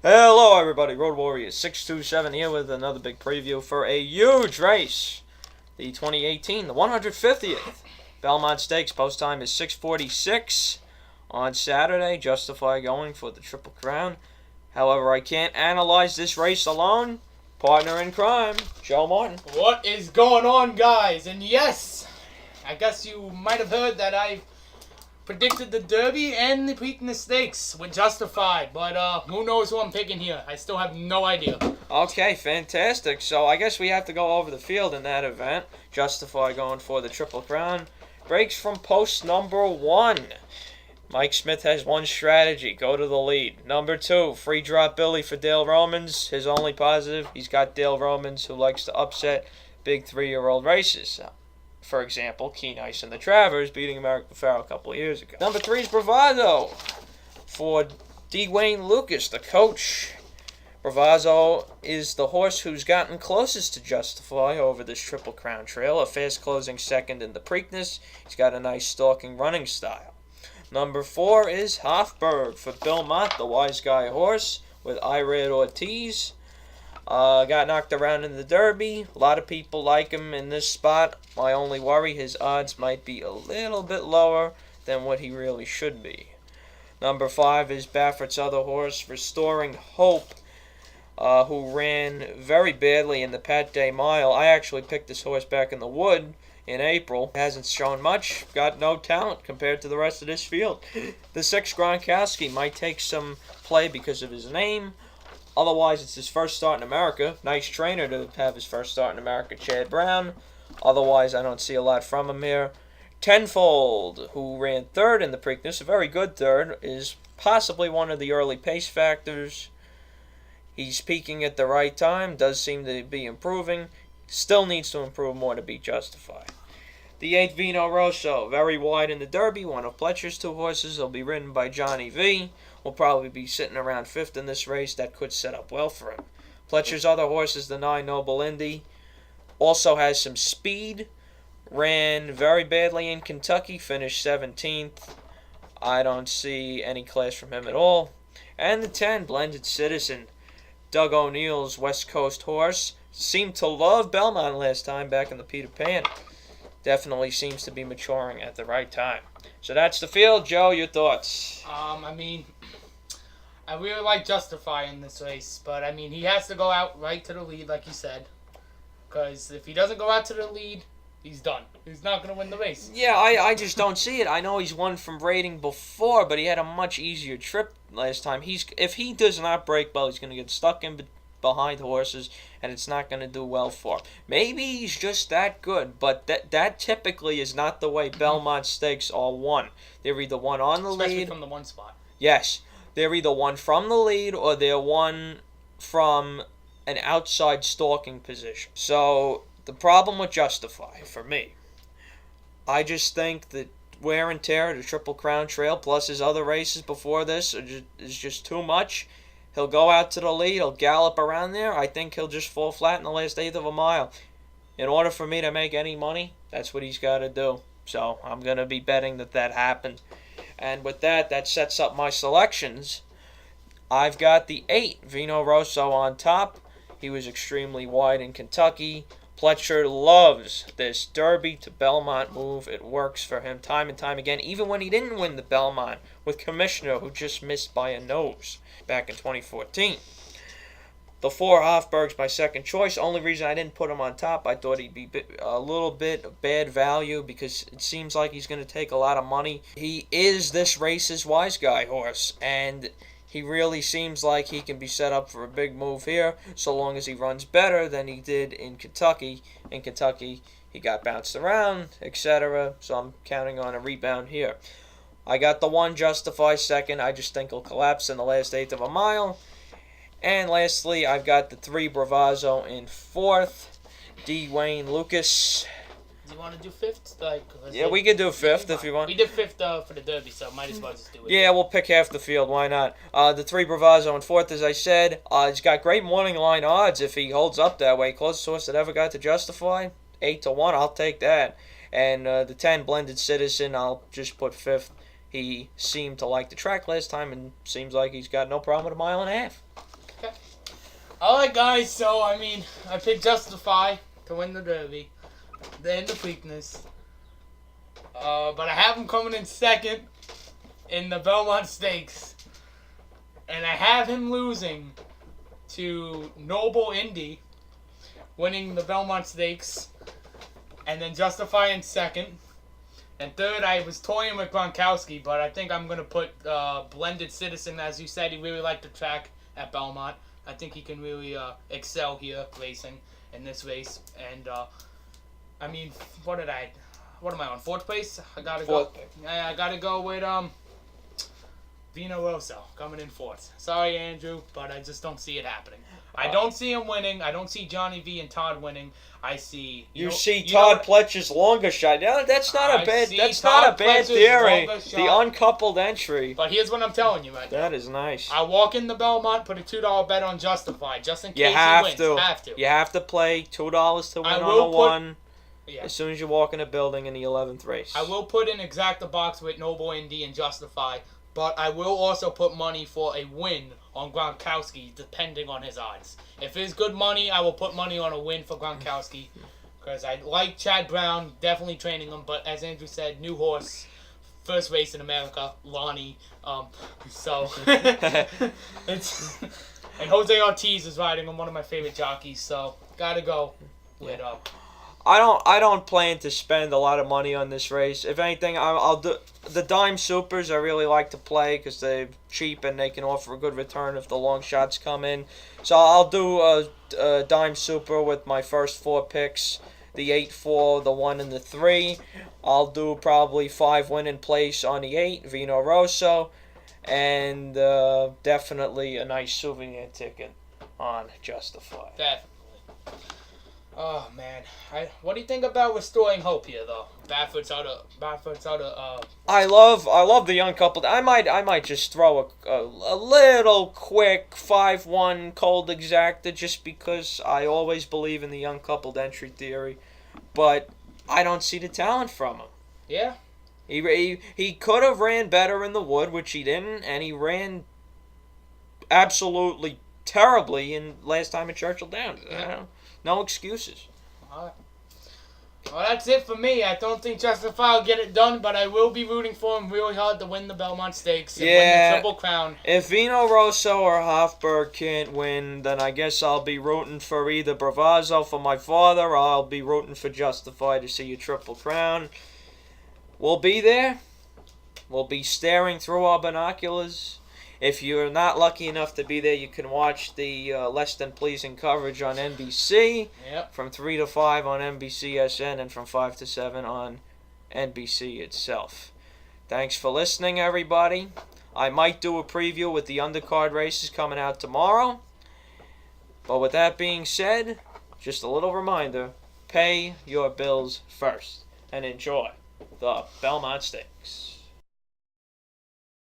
Hello everybody, Road Warriors 627 here with another big preview for a huge race. The 2018, the 150th Belmont Stakes. Post time is 6:46 on Saturday. Justify going for the Triple Crown. However, I can't analyze this race alone. Partner in crime, Joe Martin. What is going on, guys? And yes, I guess you might have heard that I predicted the Derby and the Preakness Stakes were justified, but who knows who I'm picking here? I still have no idea. Okay, fantastic. So I guess we have to go over the field in that event. Justify going for the Triple Crown. Breaks from post number 1. Mike Smith has one strategy, go to the lead. Number 2, free drop Billy for Dale Romans. His only positive, he's got Dale Romans who likes to upset big 3-year-old races. For example, Keen Ice and the Travers beating American Pharaoh a couple of years ago. Number 3 is Bravado for D. Wayne Lucas, the coach. Bravado is the horse who's gotten closest to Justify over this Triple Crown trail. A fast closing second in the Preakness. He's got a nice stalking running style. Number 4 is Hofburg for Belmont, the wise guy horse with Irad Ortiz. Got knocked around in the Derby. A lot of people like him in this spot. My only worry, his odds might be a little bit lower than what he really should be. Number 5 is Baffert's other horse, Restoring Hope, who ran very badly in the Pat Day Mile. I actually picked this horse back in the Wood in April. Hasn't shown much. Got no talent compared to the rest of this field. The 6 Gronkowski might take some play because of his name. Otherwise, it's his first start in America. Nice trainer to have his first start in America, Chad Brown. Otherwise, I don't see a lot from him here. Tenfold, who ran 3rd in the Preakness, a very good 3rd, is possibly one of the early pace factors. He's peaking at the right time, does seem to be improving. Still needs to improve more to be justified. The 8 Vino Rosso, very wide in the Derby, one of Pletcher's 2 horses. He'll be ridden by Johnny V. Will probably be sitting around 5th in this race. That could set up well for him. Pletcher's other horse is the 9 Noble Indy. Also has some speed. Ran very badly in Kentucky. Finished 17th. I don't see any class from him at all. And the 10 Blended Citizen. Doug O'Neill's West Coast horse. Seemed to love Belmont last time back in the Peter Pan. Definitely seems to be maturing at the right time. So that's the field. Joe, your thoughts? I really like Justify in this race, but he has to go out right to the lead, like you said. Because if he doesn't go out to the lead, he's done. He's not going to win the race. Yeah, I just don't see it. I know he's won from rating before, but he had a much easier trip last time. If he does not break well, he's going to get stuck in behind horses, and it's not going to do well for him. Maybe he's just that good, but that typically is not the way Belmont Stakes are won. They're either won on the lead. Especially from the one spot. Yes. They're either won from the lead or they're won from an outside stalking position. So, the problem with Justify, for me, I just think that wear and tear at the Triple Crown Trail, plus his other races before this, is just too much. He'll go out to the lead, he'll gallop around there. I think he'll just fall flat in the last 1/8 of a mile. In order for me to make any money, that's what he's got to do. So, I'm going to be betting that happened. And with that sets up my selections. I've got the 8, Vino Rosso, on top. He was extremely wide in Kentucky. Pletcher loves this Derby to Belmont move. It works for him time and time again, even when he didn't win the Belmont with Commissioner, who just missed by a nose back in 2014. The 4, Hofburg's my second choice. Only reason I didn't put him on top, I thought he'd be a little bit of bad value because it seems like he's going to take a lot of money. He is this race's wise guy horse, and he really seems like he can be set up for a big move here so long as he runs better than he did in Kentucky. In Kentucky, he got bounced around, etc., so I'm counting on a rebound here. I got the 1, Justify, second. I just think he'll collapse in the last 1/8 of a mile. And lastly, I've got the 3, Bravado, in 4th. D. Wayne Lucas. Do you want to do 5th? Yeah, we could do 5th if you want. We did 5th for the Derby, so might as well just do it. Yeah, we'll pick half the field. Why not? The 3, Bravado, in 4th, as I said. He's got great morning line odds if he holds up that way. Closest horse that ever got to Justify, 8-1. I'll take that. And the 10, Blended Citizen, I'll just put 5th. He seemed to like the track last time and seems like he's got no problem with a 1.5 miles. Alright, guys, so, I picked Justify to win the Derby. Then the Preakness. But I have him coming in second in the Belmont Stakes. And I have him losing to Noble Indy, winning the Belmont Stakes. And then Justify in second. And third, I was toying with Gronkowski, but I think I'm going to put Blended Citizen. As you said, he really liked the track at Belmont. I think he can really excel here racing in this race. And, what am I on? Fourth place? I gotta go. I gotta go with Vino Rosso coming in fourth. Sorry, Andrew, but I just don't see it happening. I don't see him winning. I don't see Johnny V and Todd winning. I see you see Todd Pletcher's longer shot. No, that's not a bad theory. The uncoupled entry. But here's what I'm telling you right now. That is nice. I walk in the Belmont, put a $2 bet on Justified, just in case he wins. You have to play $2 to win on a one. Yeah. As soon as you walk in a building in the 11th race. I will put in Exacta box with Noble Indy and Justify, but I will also put money for a win on Gronkowski, depending on his odds. If it's good money, I will put money on a win for Gronkowski, because I like Chad Brown, definitely training him, but as Andrew said, new horse, first race in America, Lonnie, so, it's, and Jose Ortiz is riding him, one of my favorite jockeys, so, gotta go with, I don't plan to spend a lot of money on this race. If anything, I'll do the dime supers. I really like to play because they're cheap and they can offer a good return if the long shots come in. So I'll do a dime super with my first 4 picks: the 8, 4, the 1, and the 3. I'll do probably 5 win in place on the 8, Vino Rosso, and definitely a nice souvenir ticket on Justified. Definitely. Oh man, what do you think about restoring hope here, though? Baffert's out of. I love the young couple. I might just throw a little quick 5-1 cold exacta just because I always believe in the young coupled entry theory, but I don't see the talent from him. Yeah. He could have ran better in the wood, which he didn't, and he ran absolutely terribly in last time at Churchill Downs. Yeah. No excuses. All right. Well, that's it for me. I don't think Justify will get it done, but I will be rooting for him really hard to win the Belmont Stakes and win the Triple Crown. If Vino Rosso or Hofberg can't win, then I guess I'll be rooting for either Bravazzo for my father, or I'll be rooting for Justify to see a Triple Crown. We'll be there. We'll be staring through our binoculars. If you're not lucky enough to be there, you can watch the less than pleasing coverage on NBC. Yep. From 3 to 5 on NBCSN and from 5 to 7 on NBC itself. Thanks for listening, everybody. I might do a preview with the undercard races coming out tomorrow. But with that being said, just a little reminder, pay your bills first and enjoy the Belmont Stakes.